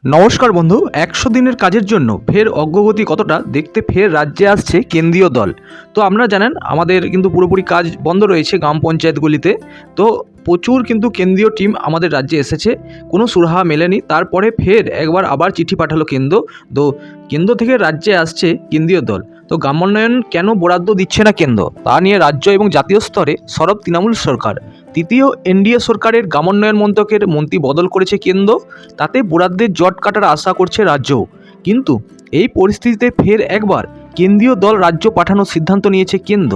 নমস্কার বন্ধু। ১০০ দিনের কাজের জন্য ফের অগ্রগতি কতটা দেখতে ফের রাজ্যে আসছে কেন্দ্রীয় দল। তো আপনারা জানেন আমাদের কিন্তু পুরোপুরি কাজ বন্ধ রয়েছে গ্রাম পঞ্চায়েতগুলিতে। তো প্রচুর কিন্তু কেন্দ্রীয় টিম আমাদের রাজ্যে এসেছে, কোনো সুরাহা মেলেনি। তারপরে ফের একবার আবার চিঠি পাঠালো কেন্দ্র। তো কেন্দ্র থেকে রাজ্যে আসছে কেন্দ্রীয় দল। তো গ্রামোন্নয়ন কেন বরাদ্দ দিচ্ছে না কেন্দ্র, তা নিয়ে রাজ্য এবং জাতীয় স্তরে সরব তৃণমূল সরকার। তৃতীয় এনডিএ সরকারের গ্রামোন্নয়ন মন্ত্রকের মন্ত্রী বদল করেছে কেন্দ্র, তাতে বরাদ্দের জট কাটার আশা করছে রাজ্যও। কিন্তু এই পরিস্থিতিতে ফের একবার কেন্দ্রীয় দল রাজ্য পাঠানোর সিদ্ধান্ত নিয়েছে কেন্দ্র।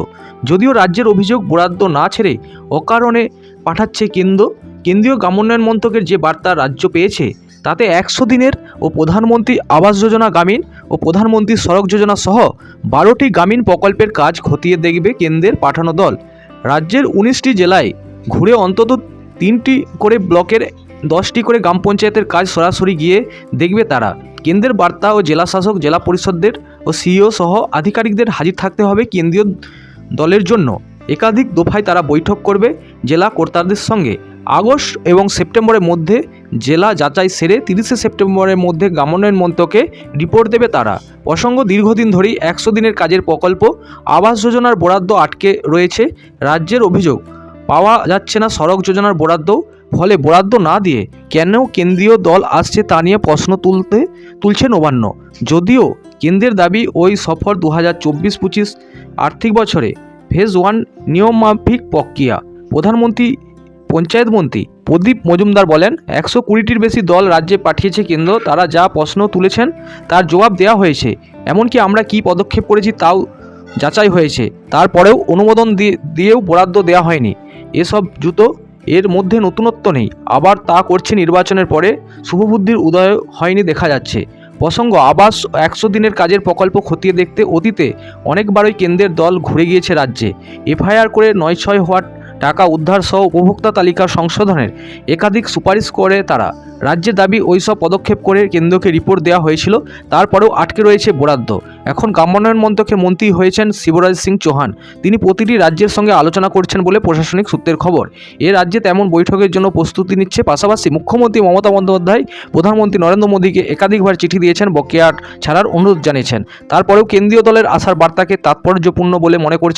যদিও রাজ্যের অভিযোগ বরাদ্দ না ছেড়ে অকারণে পাঠাচ্ছে কেন্দ্র। কেন্দ্রীয় গ্রামোন্নয়ন মন্ত্রকের যে বার্তা রাজ্য পেয়েছে তাতে ১০০ দিনের ও প্রধানমন্ত্রী আবাস যোজনা গ্রামীণ ও প্রধানমন্ত্রী সড়ক যোজনা সহ ১২টি গ্রামীণ প্রকল্পের কাজ খতিয়ে দেখবে কেন্দ্রের পাঠানো দল। রাজ্যের ১৯টি জেলায় ঘুরে অন্তত ৩টি করে ব্লকের 10টি করে গ্রাম পঞ্চায়েতের কাজ সরাসরি গিয়ে দেখবে তারা। কেন্দ্রের বার্তা ও জেলা শাসক, জেলা পরিষদদের ও সিইও সহ আধিকারিকদের হাজির থাকতে হবে কেন্দ্রীয় দলের জন্য। একাধিক দফায় তারা বৈঠক করবে জেলা কর্তাদের সঙ্গে। আগস্ট এবং সেপ্টেম্বরের মধ্যে জেলা যাচাই সেরে 30শে সেপ্টেম্বরের মধ্যে গ্রামোন্নয়ন মন্ত্রকে রিপোর্ট দেবে তারা। প্রসঙ্গ, দীর্ঘদিন ধরেই ১০০ দিনের কাজের প্রকল্প আবাস যোজনার বরাদ্দ আটকে রয়েছে। রাজ্যের অভিযোগ, পাওয়া যাচ্ছে না সড়ক যোজনার বরাদ্দ। ফলে বরাদ্দ না দিয়ে কেন কেন্দ্রীয় দল আসছে তা নিয়ে প্রশ্ন তুলছে নবান্ন। যদিও কেন্দ্রের দাবি ওই সফর 2024-25 আর্থিক বছরে ফেজ 1 নিয়মমাফিক প্রক্রিয়া। প্রধানমন্ত্রী পঞ্চায়েত মন্ত্রী প্রদীপ মজুমদার বলেন, ১২০টির বেশি দল রাজ্যে পাঠিয়েছে কেন্দ্র। তারা যা প্রশ্ন তুলেছেন তার জবাব দেওয়া হয়েছে। এমনকি আমরা কী পদক্ষেপ করেছি তাও যাচাই হয়েছে। তারপরেও অনুমোদন দিয়েও বরাদ্দ দেওয়া হয়নি। এসব জুতো, এর মধ্যে নতুনত্ব নেই। আবার তা করছে নির্বাচনের পরে। শুভবুদ্ধির উদয় হয়নি দেখা যাচ্ছে। প্রসঙ্গ, আবাস ১০০ দিনের কাজের প্রকল্প খতিয়ে দেখতে অতীতে অনেকবারই কেন্দ্রের দল ঘুরে গিয়েছে রাজ্যে। এফআইআর করে ৯/৬ হওয়ার টাকা উদ্ধার সহ উপভোক্তা তালিকা সংশোধনের একাধিক সুপারিশ করে তারা। রাজ্যের দাবি, ওই সব পদক্ষেপ করে কেন্দ্রকে রিপোর্ট দেওয়া হয়েছিল, তারপরেও আটকে রয়েছে বরাদ্দ। এখন গ্রামোন্নয়ন মন্ত্রকের মন্ত্রী হয়েছেন শিবরাজ সিং চৌহান। তিনি প্রতিটি রাজ্যের সঙ্গে আলোচনা করছেন বলে প্রশাসনিক সূত্রের খবর। এ রাজ্যে তেমন বৈঠকের জন্য প্রস্তুতি নিচ্ছে। পাশাপাশি মুখ্যমন্ত্রী মমতা বন্দ্যোপাধ্যায় প্রধানমন্ত্রী নরেন্দ্র মোদীকে একাধিকবার চিঠি দিয়েছেন, বকেয়া ছাড়ার অনুরোধ জানিয়েছেন। তারপরেও কেন্দ্রীয় দলের আসার বার্তাকে তাৎপর্যপূর্ণ বলে মনে করছেন